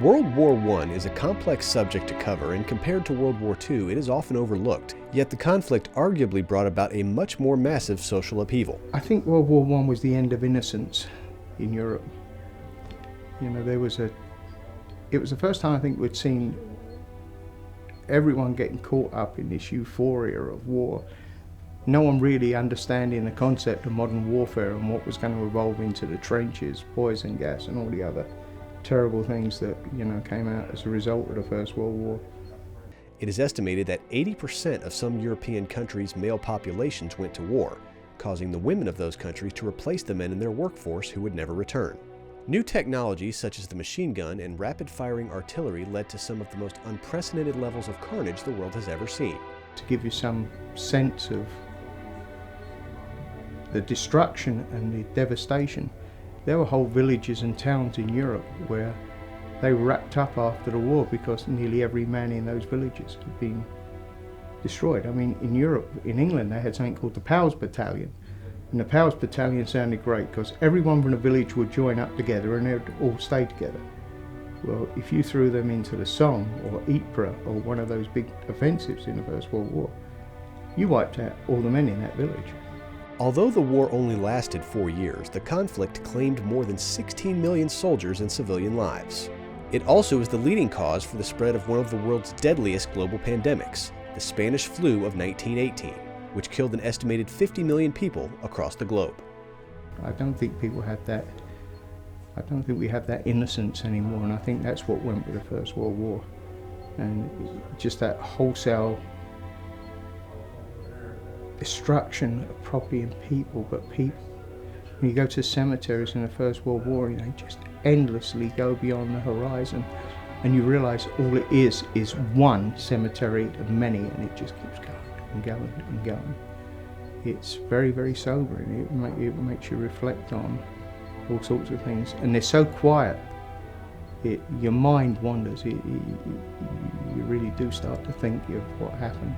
World War I is a complex subject to cover, and compared to World War II, it is often overlooked. Yet the conflict arguably brought about a much more massive social upheaval. I think World War I was the end of innocence in Europe. You know, it was the first time I think we'd seen everyone getting caught up in this euphoria of war. No one really understanding the concept of modern warfare and what was going to evolve into the trenches, poison gas and all the other terrible things that, came out as a result of the First World War. It is estimated that 80% of some European countries' male populations went to war, causing the women of those countries to replace the men in their workforce who would never return. New technologies such as the machine gun and rapid-firing artillery led to some of the most unprecedented levels of carnage the world has ever seen. To give you some sense of the destruction and the devastation, there were whole villages and towns in Europe where they were wrapped up after the war because nearly every man in those villages had been destroyed. I mean, in Europe, in England, they had something called the Powers Battalion. And the Powers Battalion sounded great because everyone from the village would join up together and they'd all stay together. Well, if you threw them into the Somme or Ypres or one of those big offensives in the First World War, you wiped out all the men in that village. Although the war only lasted 4 years, the conflict claimed more than 16 million soldiers and civilian lives. It also is the leading cause for the spread of one of the world's deadliest global pandemics, the Spanish flu of 1918, which killed an estimated 50 million people across the globe. I don't think people had that. I don't think we have that innocence anymore, and I think that's what went with the First World War. And just that wholesale destruction of property and people, but people, when you go to cemeteries in the First World War, they just endlessly go beyond the horizon, and you realise all it is one cemetery of many, and it just keeps going and going and going. It's very, very sobering. It makes you reflect on all sorts of things, and they're so quiet. Your mind wanders. You really do start to think of what happened.